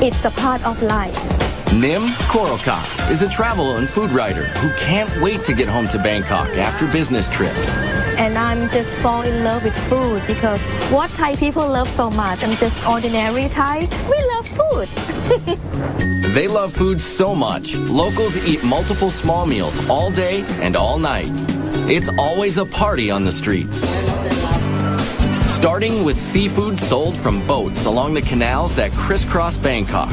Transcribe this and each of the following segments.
It's a part of life. Nim Korokot is a travel and food writer who can't wait to get home to Bangkok after business trips. And I'm just fall in love with food because what Thai people love so much, I'm just ordinary Thai. We love food. They love food so much, locals eat multiple small meals all day and all night. It's always a party on the streets. Starting with seafood sold from boats along the canals that crisscross Bangkok.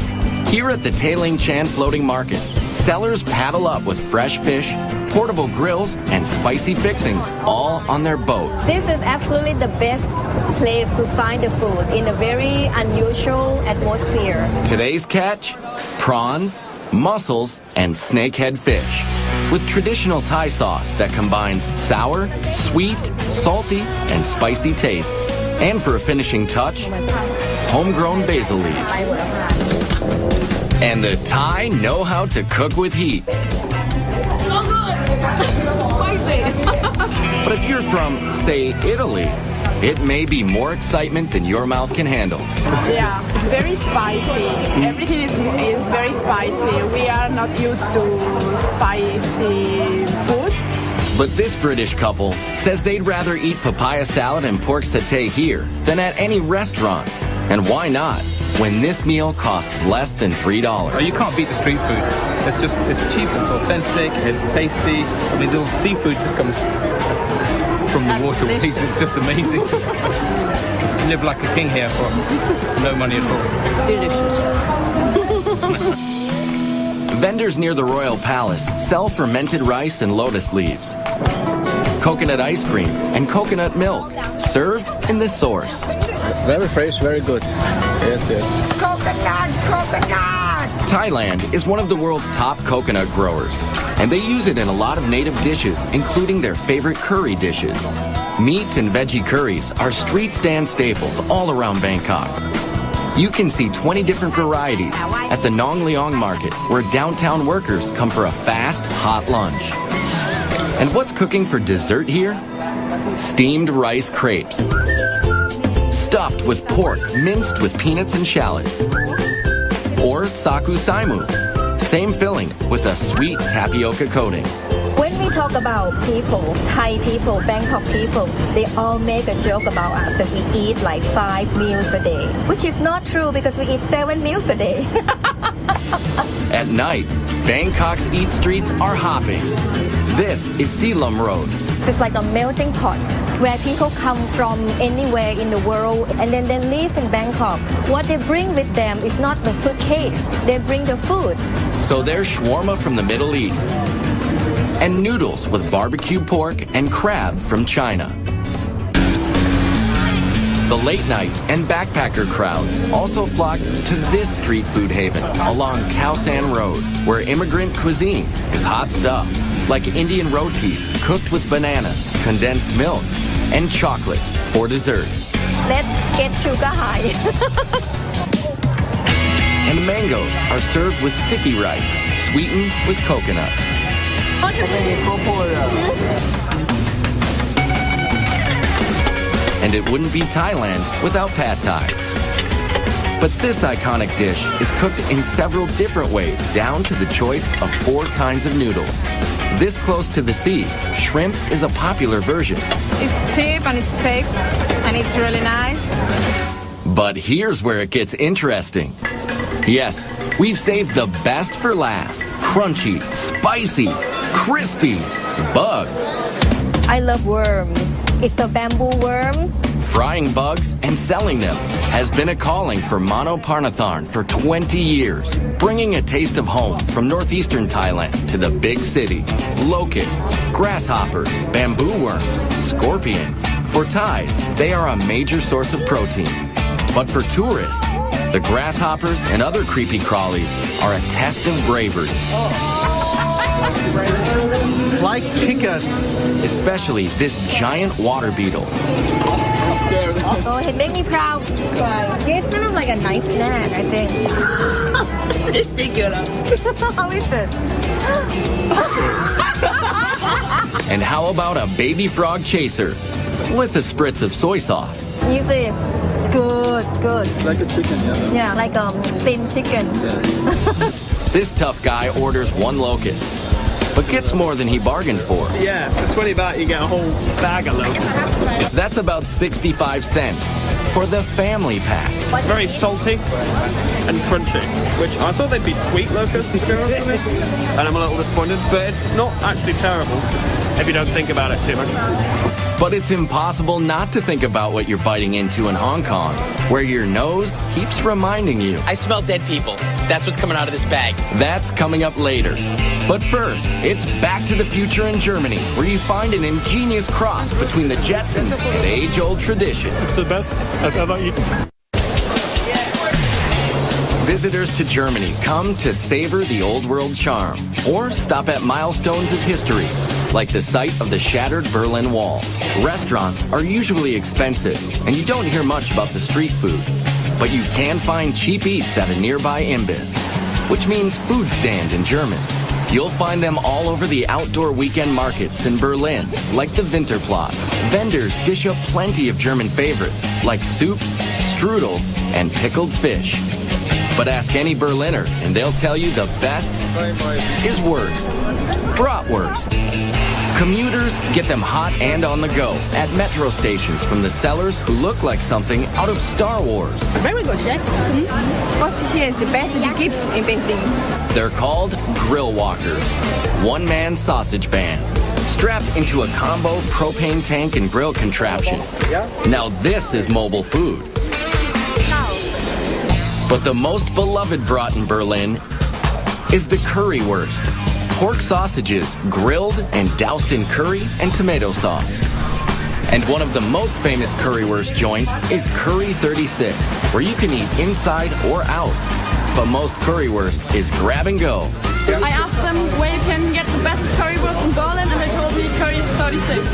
Here at the Tailing Chan Floating Market, sellers paddle up with fresh fish, portable grills, and spicy fixings, all on their boats. This is absolutely the best place to find the food in a very unusual atmosphere. Today's catch? Prawns, mussels, and snakehead fish. With traditional Thai sauce that combines sour, sweet, salty, and spicy tastes. And for a finishing touch, homegrown basil leaves. And the Thai know how to cook with heat. So good! Spicy! But if you're from, say, Italy, it may be more excitement than your mouth can handle. Yeah, it's very spicy. Everything is very spicy. We are not used to spicy food. But this British couple says they'd rather eat papaya salad and pork satay here than at any restaurant. And why not, when this meal costs less than $3? Oh, you can't beat the street food. It's cheap, it's authentic, it's tasty. I mean, the seafood just comes from the waterways. It's just amazing. You live like a king here for no money at all. Delicious. Vendors near the Royal Palace sell fermented rice and lotus leaves, coconut ice cream, and coconut milk, served in this sauce. Very fresh, very good. Yes, yes. Coconut, coconut! Thailand is one of the world's top coconut growers, and they use it in a lot of native dishes, including their favorite curry dishes. Meat and veggie curries are street stand staples all around Bangkok. You can see 20 different varieties at the Nong Leong market, where downtown workers come for a fast, hot lunch. And what's cooking for dessert here? Steamed rice crepes, stuffed with pork minced with peanuts and shallots. Or saku saimu, same filling with a sweet tapioca coating. When we talk about people, Thai people, Bangkok people, they all make a joke about us that we eat like 5 meals a day, which is not true because we eat 7 meals a day. At night, Bangkok's eat streets are hopping. This is Silom Road. It's like a melting pot where people come from anywhere in the world and then they live in Bangkok. What they bring with them is not the suitcase, they bring the food. So there's shawarma from the Middle East and noodles with barbecue pork and crab from China. The late night and backpacker crowds also flock to this street food haven along Khao San Road, where immigrant cuisine is hot stuff, like Indian rotis cooked with banana, condensed milk, and chocolate for dessert. Let's get sugar high. And mangoes are served with sticky rice, sweetened with coconut. And it wouldn't be Thailand without pad thai. But this iconic dish is cooked in several different ways, down to the choice of 4 kinds of noodles. This close to the sea, shrimp is a popular version. It's cheap and it's safe and it's really nice. But here's where it gets interesting. Yes, we've saved the best for last. Crunchy, spicy, crispy bugs. I love worm. It's a bamboo worm. Frying bugs and selling them has been a calling for Mano Parnatharn for 20 years, bringing a taste of home from northeastern Thailand to the big city. Locusts, grasshoppers, bamboo worms, scorpions. For Thais, they are a major source of protein. But for tourists, the grasshoppers and other creepy crawlies are a test of bravery. It's like chicken. Especially this giant water beetle. I'm scared. Oh, it makes me proud. Yeah, it's kind of like a nice snack, I think. How is it? And how about a baby frog chaser with a spritz of soy sauce? You see, Good, good. Like a chicken, yeah. Yeah, like thin chicken. This tough guy orders one locust, but gets more than he bargained for. Yeah, for 20 baht you get a whole bag of locusts. That's about 65 cents for the family pack. It's very salty and crunchy, which I thought they'd be sweet locusts, to be honest with me. And I'm a little disappointed, but it's not actually terrible if you don't think about it too much. But it's impossible not to think about what you're biting into in Hong Kong, where your nose keeps reminding you. I smell dead people. That's what's coming out of this bag. That's coming up later. But first, it's Back to the Future in Germany, where you find an ingenious cross between the Jetsons and age-old traditions. It's the best I've ever eaten. Visitors to Germany come to savor the old world charm or stop at milestones of history, like the site of the shattered Berlin Wall. Restaurants are usually expensive, and you don't hear much about the street food. But you can find cheap eats at a nearby Imbiss, which means food stand in German. You'll find them all over the outdoor weekend markets in Berlin, like the Winterplatz. Vendors dish up plenty of German favorites, like soups, strudels, and pickled fish. But ask any Berliner, and they'll tell you the best is worst. Bratwurst. Commuters get them hot and on the go at metro stations from the sellers who look like something out of Star Wars. Very good, right? What here is the best gift in Beijing. They're called grill walkers, one-man sausage band, strapped into a combo propane tank and grill contraption. Now this is mobile food. But the most beloved brat in Berlin is the currywurst. Pork sausages grilled and doused in curry and tomato sauce. And one of the most famous currywurst joints is Curry 36, where you can eat inside or out. But most currywurst is grab and go. I asked them where you can get the best currywurst in Berlin, and they told me Curry 36.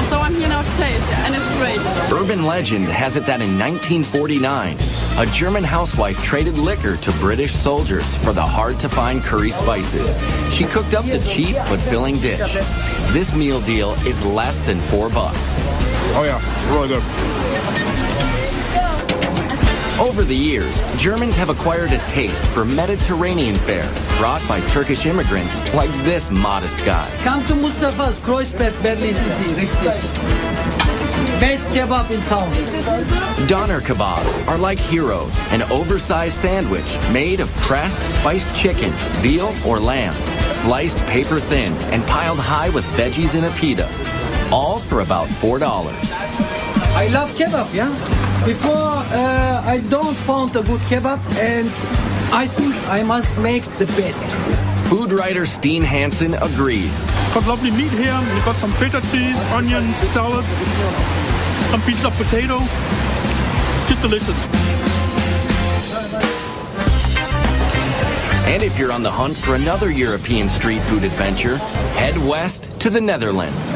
So I'm here now to taste, and it's great. Urban legend has it that in 1949, a German housewife traded liquor to British soldiers for the hard-to-find curry spices. She cooked up the cheap but filling dish. This meal deal is less than $4. Oh yeah, really good. Over the years, Germans have acquired a taste for Mediterranean fare brought by Turkish immigrants like this modest guy. Come to Mustafa's Kreuzberg, Berlin City, richtig. Best kebab in town. Doner kebabs are like heroes, an oversized sandwich made of pressed spiced chicken, veal, or lamb, sliced paper thin and piled high with veggies in a pita, all for about $4. I love kebab, yeah? Before, I don't found a good kebab, and I think I must make the best. Food writer Steen Hansen agrees. Got lovely meat here. We've got some feta cheese, onions, salad, some pieces of potato. Just delicious. And if you're on the hunt for another European street food adventure, head west to the Netherlands.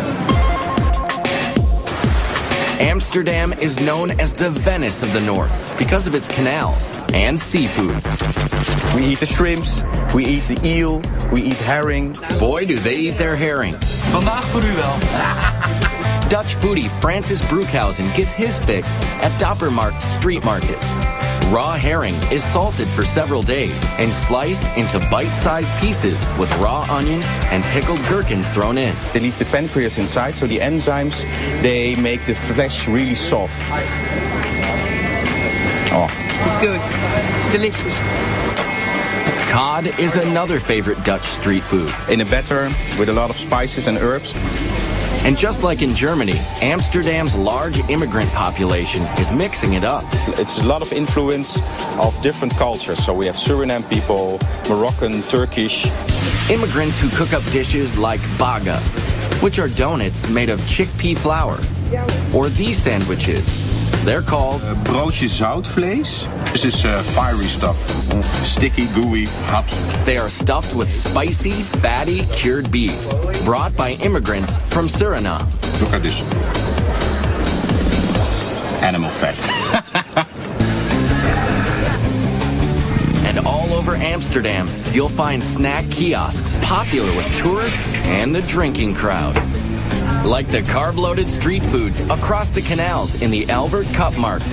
Amsterdam is known as the Venice of the North because of its canals and seafood. We eat the shrimps, we eat the eel, we eat herring. Boy, do they eat their herring. Vandaag voor u wel. Dutch foodie Francis Broekhausen gets his fix at Doppermarkt Street Market. Raw herring is salted for several days and sliced into bite-sized pieces with raw onion and pickled gherkins thrown in. They leave the pancreas inside, so the enzymes, they make the flesh really soft. Oh. It's good. Delicious. Cod is another favorite Dutch street food. In a batter with a lot of spices and herbs. And just like in Germany, Amsterdam's large immigrant population is mixing it up. It's a lot of influence of different cultures. So we have Suriname people, Moroccan, Turkish. Immigrants who cook up dishes like baga, which are donuts made of chickpea flour. Or these sandwiches. They're called broodje zoutvlees. This is fiery stuff. Sticky, gooey, hot. They are stuffed with spicy, fatty, cured beef, brought by immigrants from Suriname. Look at this. Animal fat. And all over Amsterdam, you'll find snack kiosks popular with tourists and the drinking crowd. Like the carb-loaded street foods across the canals in the Albert Cup Markt.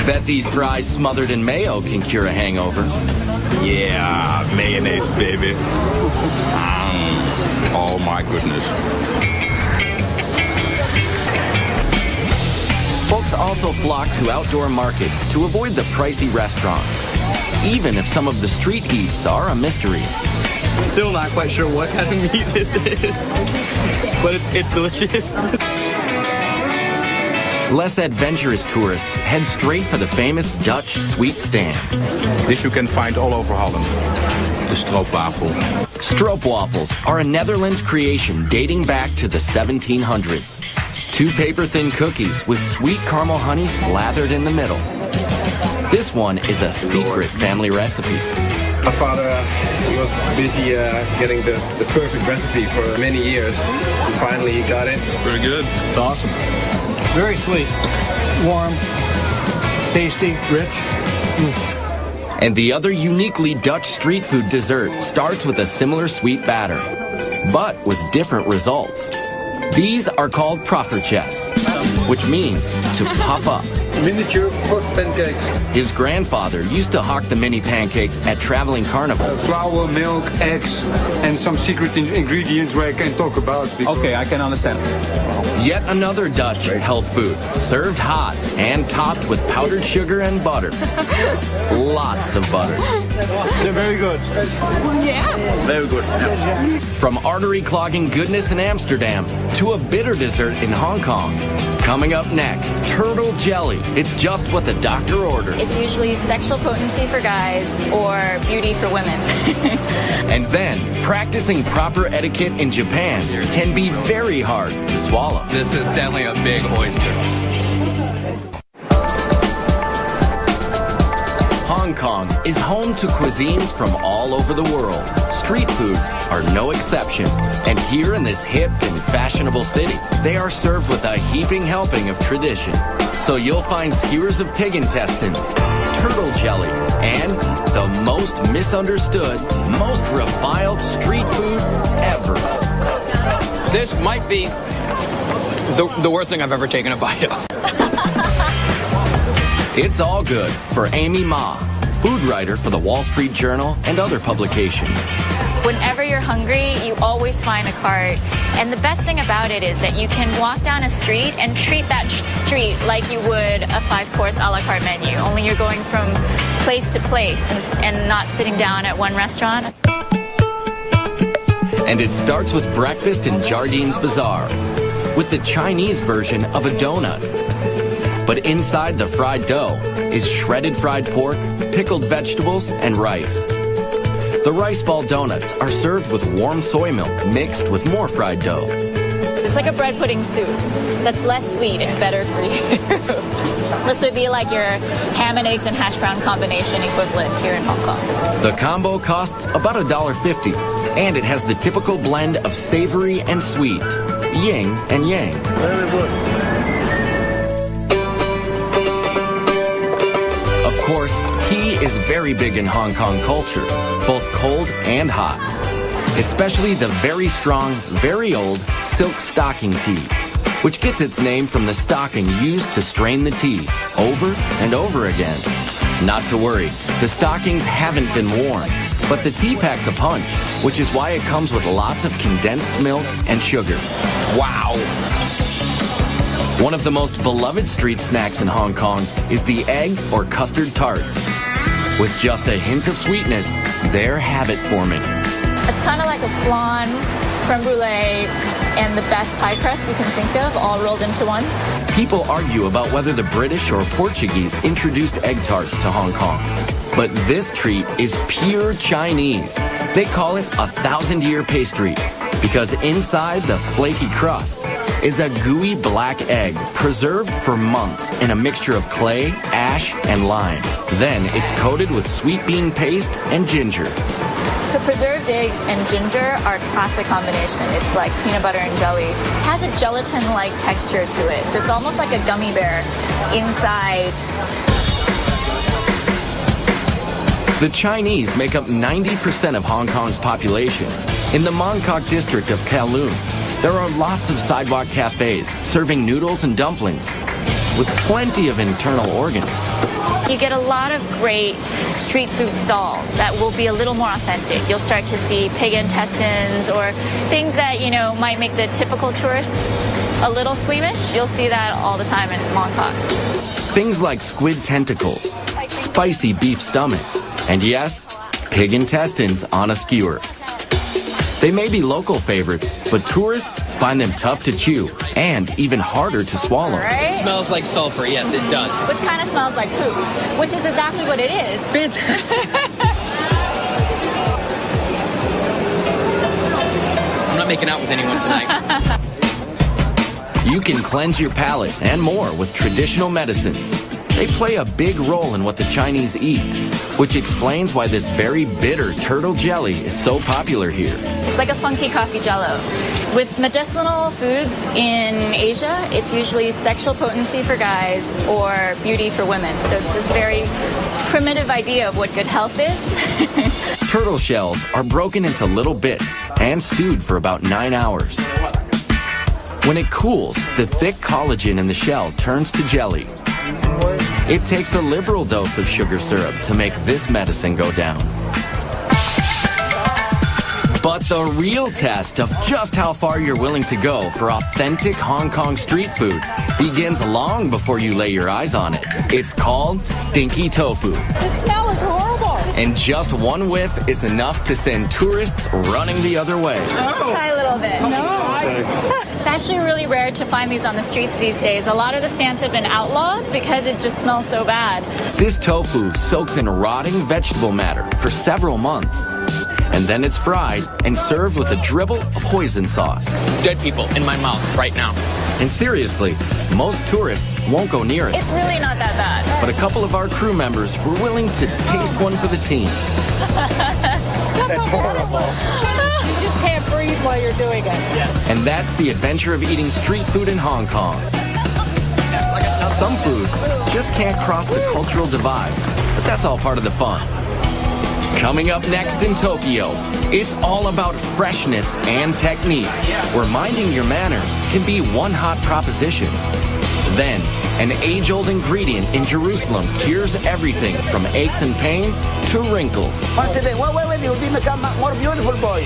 Bet these fries smothered in mayo can cure a hangover. Yeah, mayonnaise, baby. Oh my goodness. Folks also flock to outdoor markets to avoid the pricey restaurants, even if some of the street eats are a mystery. Still not quite sure what kind of meat this is, but it's delicious. Less adventurous tourists head straight for the famous Dutch sweet stands. This you can find all over Holland. The stroopwafel. Stroopwafels are a Netherlands creation dating back to the 1700s. 2 paper-thin cookies with sweet caramel honey slathered in the middle. This one is a secret family recipe. My father was busy getting the perfect recipe for many years. And finally he got it. Very good. It's awesome. Very sweet, warm, tasty, rich. And the other uniquely Dutch street food dessert starts with a similar sweet batter, but with different results. These are called prowess, which means to puff up. Miniature puff pancakes. His grandfather used to hawk the mini pancakes at traveling carnivals. Flour, milk, eggs, and some secret ingredients where I can talk about. Okay, I can understand. Yet another Dutch health food, served hot and topped with powdered sugar and butter. Lots of butter. They're very good. Yeah. Very good. Yeah. From artery-clogging goodness in Amsterdam to a bitter dessert in Hong Kong. Coming up next, turtle jelly. It's just what the doctor ordered. It's usually sexual potency for guys or beauty for women. And then, practicing proper etiquette in Japan can be very hard to swallow. This is definitely a big oyster. Hong Kong is home to cuisines from all over the world. Street foods are no exception. And here in this hip and fashionable city, they are served with a heaping helping of tradition. So you'll find skewers of pig intestines, turtle jelly, and the most misunderstood, most reviled street food ever. This might be the worst thing I've ever taken a bite of. It's all good for Amy Ma, food writer for the Wall Street Journal and other publications. Whenever you're hungry, you always find a cart. And the best thing about it is that you can walk down a street and treat that street like you would a 5-course a la carte menu, only you're going from place to place and not sitting down at one restaurant. And it starts with breakfast in Jardine's Bazaar, with the Chinese version of a donut. But inside the fried dough is shredded fried pork, pickled vegetables, and rice. The rice ball donuts are served with warm soy milk mixed with more fried dough. It's like a bread pudding soup that's less sweet and better for you. This would be like your ham and eggs and hash brown combination equivalent here in Hong Kong. The combo costs about $1.50, and it has the typical blend of savory and sweet, yin and yang. Very good. Of course, tea is very big in Hong Kong culture, both cold and hot. Especially the very strong, very old silk stocking tea, which gets its name from the stocking used to strain the tea over and over again. Not to worry, the stockings haven't been worn, but the tea packs a punch, which is why it comes with lots of condensed milk and sugar. Wow! One of the most beloved street snacks in Hong Kong is the egg or custard tart. With just a hint of sweetness, they're habit forming. It's kind of like a flan, creme brulee, and the best pie crust you can think of, all rolled into one. People argue about whether the British or Portuguese introduced egg tarts to Hong Kong. But this treat is pure Chinese. They call it a 1,000-year pastry because inside the flaky crust is a gooey black egg preserved for months in a mixture of clay, ash, and lime. Then it's coated with sweet bean paste and ginger. So preserved eggs and ginger are a classic combination. It's like peanut butter and jelly. It has a gelatin-like texture to it. So it's almost like a gummy bear inside. The Chinese make up 90% of Hong Kong's population. In the Mong Kok district of Kowloon, there are lots of sidewalk cafes serving noodles and dumplings. with plenty of internal organs. You get a lot of great street food stalls that will be a little more authentic. You'll start to see pig intestines or things that, might make the typical tourists a little squeamish. You'll see that all the time in Bangkok. Things like squid tentacles, spicy beef stomach, and yes, pig intestines on a skewer. They may be local favorites, but tourists find them tough to chew and even harder to swallow. Right? It smells like sulfur, yes, it does. Which kind of smells like poop, which is exactly what it is. Fantastic. I'm not making out with anyone tonight. You can cleanse your palate and more with traditional medicines. They play a big role in what the Chinese eat, which explains why this very bitter turtle jelly is so popular here. It's like a funky coffee jello. With medicinal foods in Asia, it's usually sexual potency for guys or beauty for women. So it's this very primitive idea of what good health is. Turtle shells are broken into little bits and stewed for about 9 hours. When it cools, the thick collagen in the shell turns to jelly. It takes a liberal dose of sugar syrup to make this medicine go down. But the real test of just how far you're willing to go for authentic Hong Kong street food begins long before you lay your eyes on it. It's called stinky tofu. The smell is horrible. And just one whiff is enough to send tourists running the other way. Try a little bit. No. It's actually really rare to find these on the streets these days. A lot of the stands have been outlawed because it just smells so bad. This tofu soaks in rotting vegetable matter for several months. And then it's fried and served with a dribble of hoisin sauce. Dead people in my mouth right now. And seriously, most tourists won't go near it. It's really not that bad. But a couple of our crew members were willing to taste one for the team. That's horrible. You just can't breathe while you're doing it. Yeah. And that's the adventure of eating street food in Hong Kong. Some foods just can't cross the cultural divide, but that's all part of the fun. Coming up next in Tokyo, it's all about freshness and technique, where minding your manners can be one hot proposition. Then, an age-old ingredient in Jerusalem cures everything from aches and pains to wrinkles. More beautiful boy.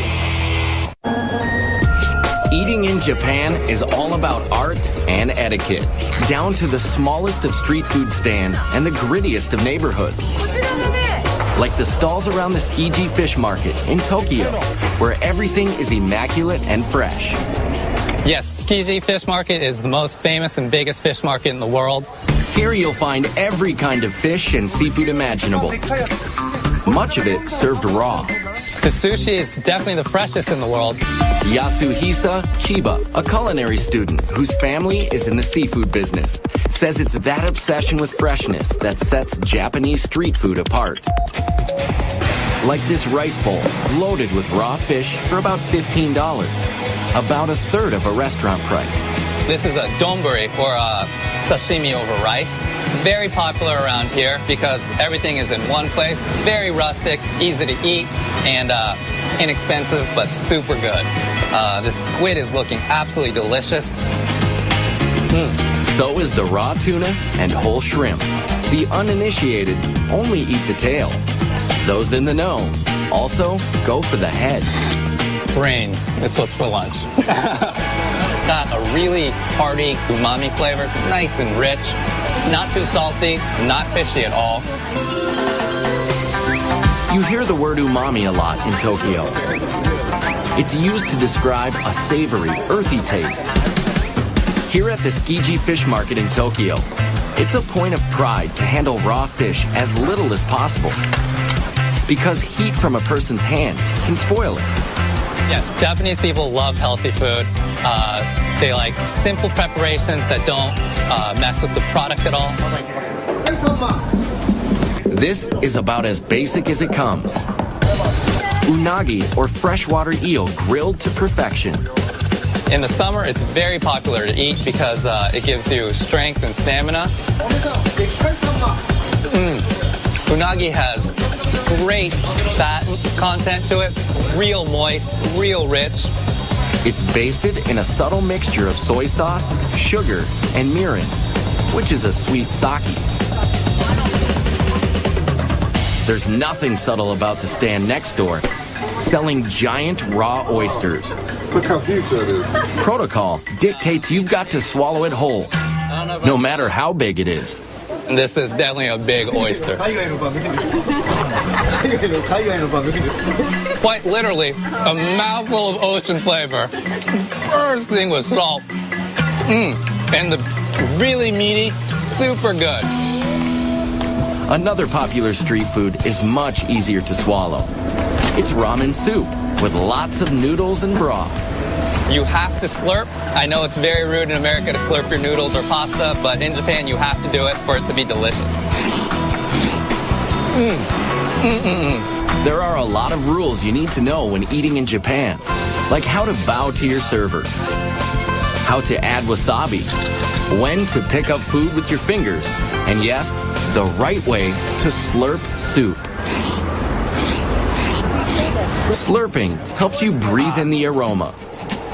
Eating in Japan is all about art and etiquette, down to the smallest of street food stands and the grittiest of neighborhoods. Like the stalls around the Tsukiji Fish Market in Tokyo, where everything is immaculate and fresh. Yes, Tsukiji Fish Market is the most famous and biggest fish market in the world. Here you'll find every kind of fish and seafood imaginable. Much of it served raw. The sushi is definitely the freshest in the world. Yasuhisa Chiba, a culinary student whose family is in the seafood business, says it's that obsession with freshness that sets Japanese street food apart. Like this rice bowl, loaded with raw fish for about $15, about a third of a restaurant price. This is a donburi, or a sashimi over rice. Very popular around here because everything is in one place. Very rustic, easy to eat, and inexpensive, but super good. This squid is looking absolutely delicious. So is the raw tuna and whole shrimp. The uninitiated only eat the tail. Those in the know also go for the head. Brains, it's what's for lunch. It's got a really hearty umami flavor, nice and rich, not too salty, not fishy at all. You hear the word umami a lot in Tokyo. It's used to describe a savory, earthy taste. Here at the Tsukiji Fish Market in Tokyo, it's a point of pride to handle raw fish as little as possible, because heat from a person's hand can spoil it. Yes, Japanese people love healthy food. They like simple preparations that don't mess with the product at all. This is about as basic as it comes. Unagi, or freshwater eel, grilled to perfection. In the summer, it's very popular to eat because it gives you strength and stamina. Unagi has great fat content to it. It's real moist, real rich. It's basted in a subtle mixture of soy sauce, sugar, and mirin. which is a sweet sake. There's nothing subtle about the stand next door, selling giant raw oysters. Look how huge that is. Protocol dictates you've got to swallow it whole, no matter how big it is. This is definitely a big oyster. Quite literally, a mouthful of ocean flavor. First thing was salt. And the really meaty, super good. Another popular street food is much easier to swallow. It's ramen soup with lots of noodles and broth. You have to slurp. I know it's very rude in America to slurp your noodles or pasta, but in Japan you have to do it for it to be delicious. There are a lot of rules you need to know when eating in Japan, like how to bow to your server, how to add wasabi, when to pick up food with your fingers, and yes, the right way to slurp soup. Slurping helps you breathe in the aroma.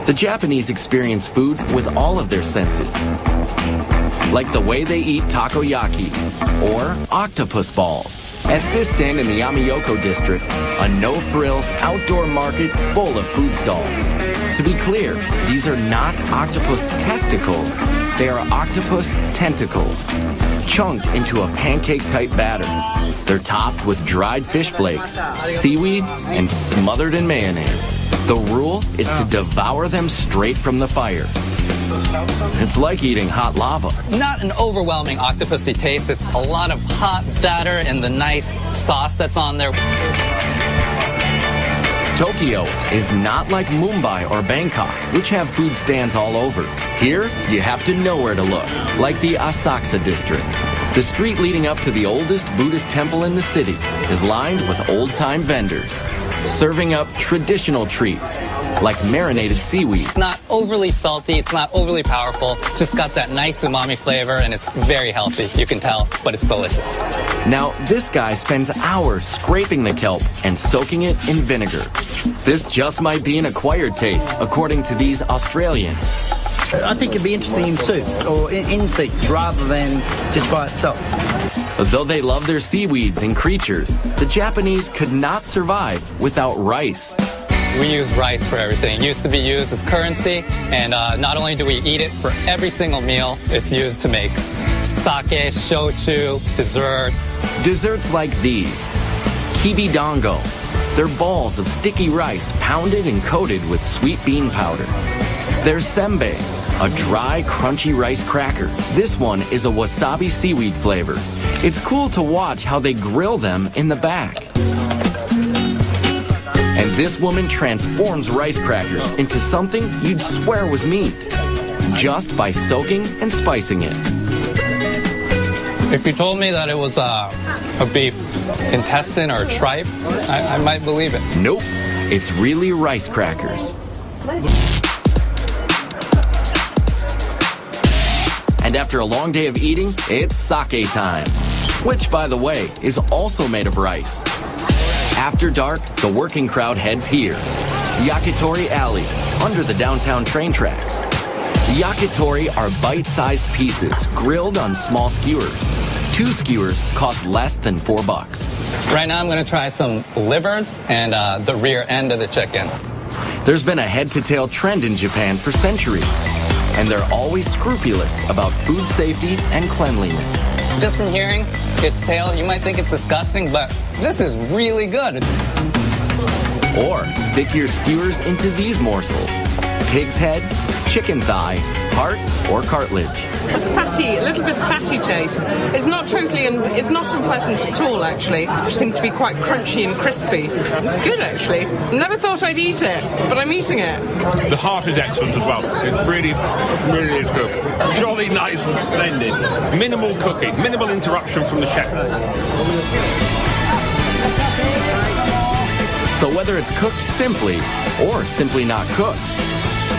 The Japanese experience food with all of their senses, like the way they eat takoyaki or octopus balls. At this stand in the Amiyoko district, a no-frills outdoor market full of food stalls. To be clear, these are not octopus testicles, they are octopus tentacles, chunked into a pancake-type batter. They're topped with dried fish flakes, seaweed, and smothered in mayonnaise. The rule is to devour them straight from the fire. It's like eating hot lava. Not an overwhelming octopusy taste. It's a lot of hot batter and the nice sauce that's on there. Tokyo is not like Mumbai or Bangkok, which have food stands all over. Here, you have to know where to look, like the Asakusa district. The street leading up to the oldest Buddhist temple in the city is lined with old-time vendors, serving up traditional treats, like marinated seaweed. It's not overly salty, it's not overly powerful, it's just got that nice umami flavor, and it's very healthy, you can tell, but it's delicious. Now, this guy spends hours scraping the kelp and soaking it in vinegar. This just might be an acquired taste, according to these Australians. I think it'd be interesting in soup or in steaks rather than just by itself. Though they love their seaweeds and creatures, the Japanese could not survive without rice. We use rice for everything. It used to be used as currency, and not only do we eat it for every single meal, it's used to make sake, shochu, desserts. Desserts like these, kibi dango. They're balls of sticky rice pounded and coated with sweet bean powder. There's senbei, a dry, crunchy rice cracker. This one is a wasabi seaweed flavor. It's cool to watch how they grill them in the back. And this woman transforms rice crackers into something you'd swear was meat, just by soaking and spicing it. If you told me that it was a beef intestine or a tripe, I might believe it. Nope, it's really rice crackers. And after a long day of eating, it's sake time, which, by the way, is also made of rice. After dark, the working crowd heads here, Yakitori Alley, under the downtown train tracks. Yakitori are bite-sized pieces, grilled on small skewers. 2 skewers cost less than $4. Right now I'm going to try some livers and the rear end of the chicken. There's been a head-to-tail trend in Japan for centuries, and they're always scrupulous about food safety and cleanliness. Just from hearing its tail, you might think it's disgusting, but this is really good. Or stick your skewers into these morsels: pig's head, chicken thigh, heart, or cartilage. It's fatty, a little bit fatty taste. It's not it's not unpleasant at all, actually. It seems to be quite crunchy and crispy. It's good, actually. Never thought I'd eat it, but I'm eating it. The heart is excellent as well. It really, really is good. Jolly nice and splendid. Minimal cooking, minimal interruption from the chef. So whether it's cooked simply or simply not cooked,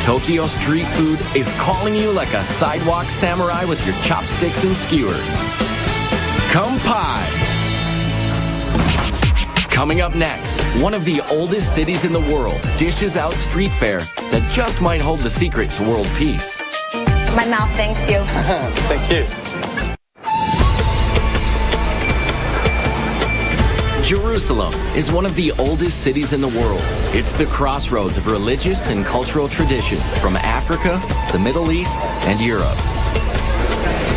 Tokyo street food is calling you like a sidewalk samurai with your chopsticks and skewers. Kampai! Coming up next, one of the oldest cities in the world dishes out street fare that just might hold the secret to world peace. My mouth thanks you. Thank you. Jerusalem is one of the oldest cities in the world. It's the crossroads of religious and cultural tradition from Africa, the Middle East, and Europe.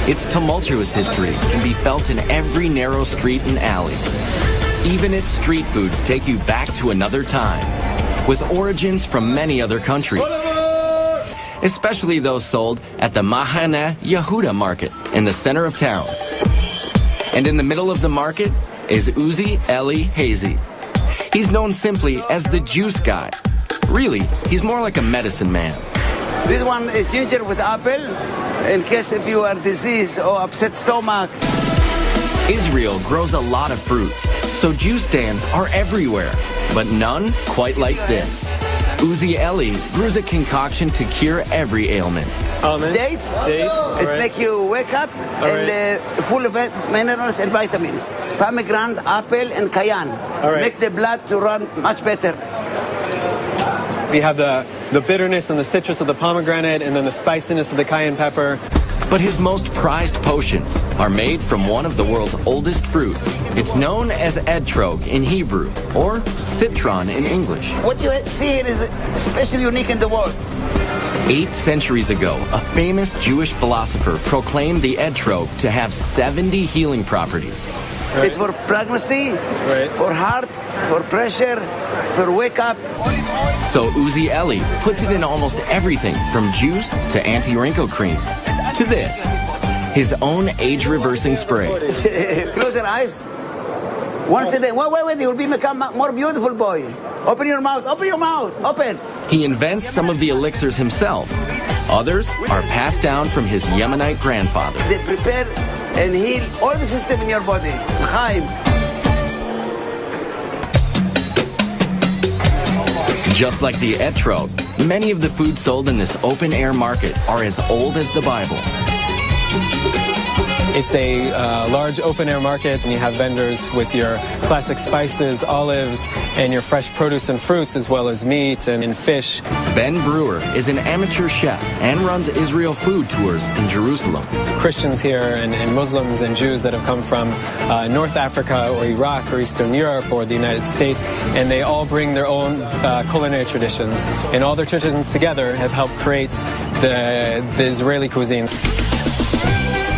Its tumultuous history can be felt in every narrow street and alley. Even its street foods take you back to another time, with origins from many other countries, especially those sold at the Mahane Yehuda market in the center of town. And in the middle of the market is Uzi Eli Hazy. He's known simply as the juice guy. Really, he's more like a medicine man. This one is ginger with apple, in case if you are diseased or upset stomach. Israel grows a lot of fruits, so juice stands are everywhere, but none quite like this. Uzi Eli brews a concoction to cure every ailment. Dates. It makes you wake up and full of minerals and vitamins. Pomegranate, apple, and cayenne. Make the blood to run much better. We have the bitterness and the citrus of the pomegranate, and then the spiciness of the cayenne pepper. But his most prized potions are made from one of the world's oldest fruits. It's known as etrog in Hebrew, or citron in English. What you see here is especially unique in the world. 8 centuries ago, a famous Jewish philosopher proclaimed the etrog to have 70 healing properties. It's for pregnancy, for heart, for pressure, for wake up. So Uzi Eli puts it in almost everything from juice to anti-wrinkle cream to this, his own age-reversing spray. Close your eyes. Once a day. Wait, you'll become more beautiful, boy. Open your mouth, open. He invents some of the elixirs himself. Others are passed down from his Yemenite grandfather. They prepare and heal all the system in your body. Chaim. Just like the etrog, many of the foods sold in this open-air market are as old as the Bible. It's a large open-air market, and you have vendors with your classic spices, olives, and your fresh produce and fruits, as well as meat and fish. Ben Brewer is an amateur chef and runs Israel food tours in Jerusalem. Christians here and Muslims and Jews that have come from North Africa or Iraq or Eastern Europe or the United States, and they all bring their own culinary traditions. And all their traditions together have helped create the Israeli cuisine.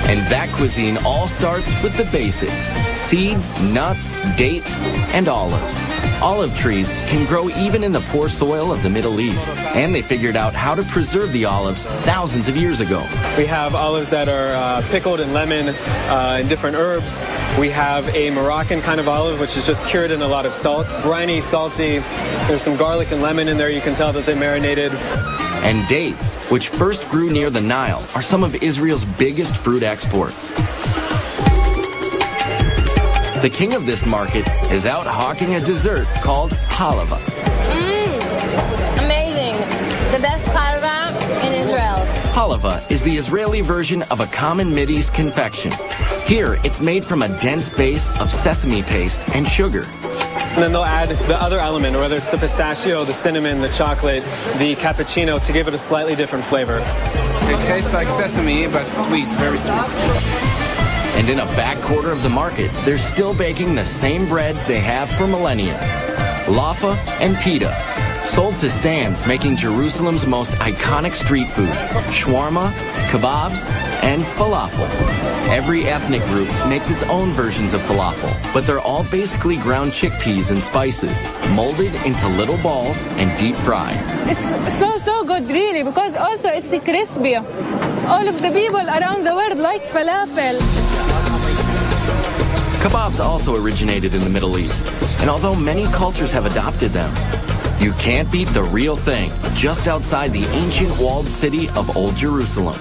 And that cuisine all starts with the basics: seeds, nuts, dates, and olives. Olive trees can grow even in the poor soil of the Middle East, and they figured out how to preserve the olives thousands of years ago. We have olives that are pickled in lemon and different herbs. We have a Moroccan kind of olive, which is just cured in a lot of salt. Briny, salty. There's some garlic and lemon in there. You can tell that they marinated. And dates, which first grew near the Nile, are some of Israel's biggest fruit exports. The king of this market is out hawking a dessert called halava. Amazing. The best halva in Israel. Halava is the Israeli version of a common Mideast confection. Here, it's made from a dense base of sesame paste and sugar. And then they'll add the other element, whether it's the pistachio, the cinnamon, the chocolate, the cappuccino, to give it a slightly different flavor. It tastes like sesame, but sweet, very sweet. And in a back quarter of the market, they're still baking the same breads they have for millennia. Laffa and pita, sold to stands making Jerusalem's most iconic street foods: shawarma, kebabs, and falafel. Every ethnic group makes its own versions of falafel, but they're all basically ground chickpeas and spices, molded into little balls and deep fried. It's so good, really, because also it's crispy. All of the people around the world like falafel. Kebabs also originated in the Middle East, and although many cultures have adopted them, you can't beat the real thing just outside the ancient walled city of Old Jerusalem.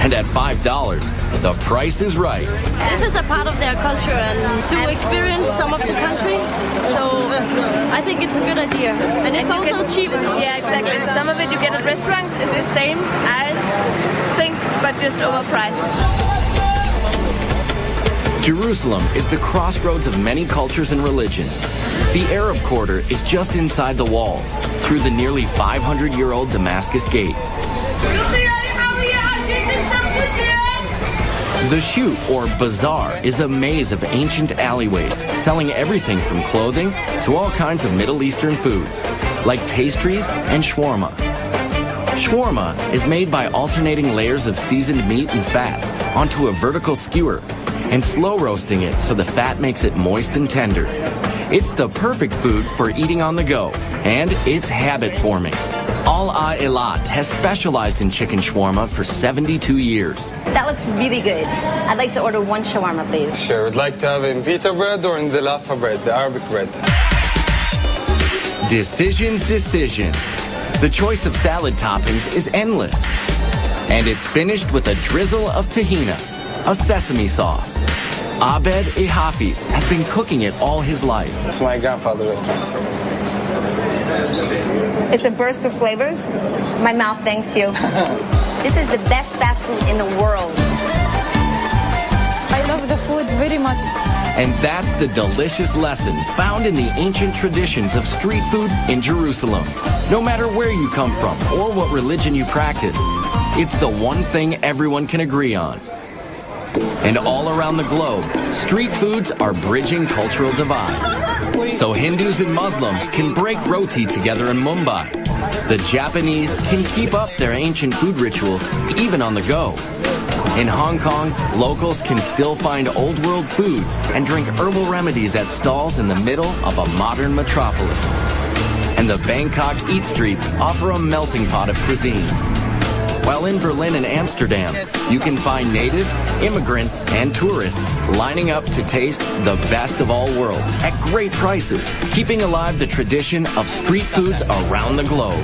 And at $5, the price is right. This is a part of their culture, and to experience some of the country, so I think it's a good idea. And it's also cheap. Yeah, exactly. Some of it you get at restaurants is the same, I think, but just overpriced. Jerusalem is the crossroads of many cultures and religions. The Arab Quarter is just inside the walls, through the nearly 500-year-old Damascus Gate. The shoot, or bazaar, is a maze of ancient alleyways, selling everything from clothing to all kinds of Middle Eastern foods, like pastries and shawarma. Shawarma is made by alternating layers of seasoned meat and fat onto a vertical skewer and slow roasting it so the fat makes it moist and tender. It's the perfect food for eating on the go, and it's habit forming. Al Eilat has specialized in chicken shawarma for 72 years. That looks really good. I'd like to order one shawarma, please. Sure. Would like to have in pita bread or in the laffa bread, the Arabic bread? Decisions. The choice of salad toppings is endless. And it's finished with a drizzle of tahina, a sesame sauce. Abed Hafiz has been cooking it all his life. It's my grandfather's restaurant. It's a burst of flavors. My mouth thanks you. This is the best fast food in the world. I love the food very much. And that's the delicious lesson found in the ancient traditions of street food in Jerusalem. No matter where you come from or what religion you practice, it's the one thing everyone can agree on. And all around the globe, street foods are bridging cultural divides. So Hindus and Muslims can break roti together in Mumbai. The Japanese can keep up their ancient food rituals even on the go. In Hong Kong, locals can still find old world foods and drink herbal remedies at stalls in the middle of a modern metropolis. And the Bangkok Eat Streets offer a melting pot of cuisines. While in Berlin and Amsterdam, you can find natives, immigrants, and tourists lining up to taste the best of all worlds at great prices, keeping alive the tradition of street foods around the globe.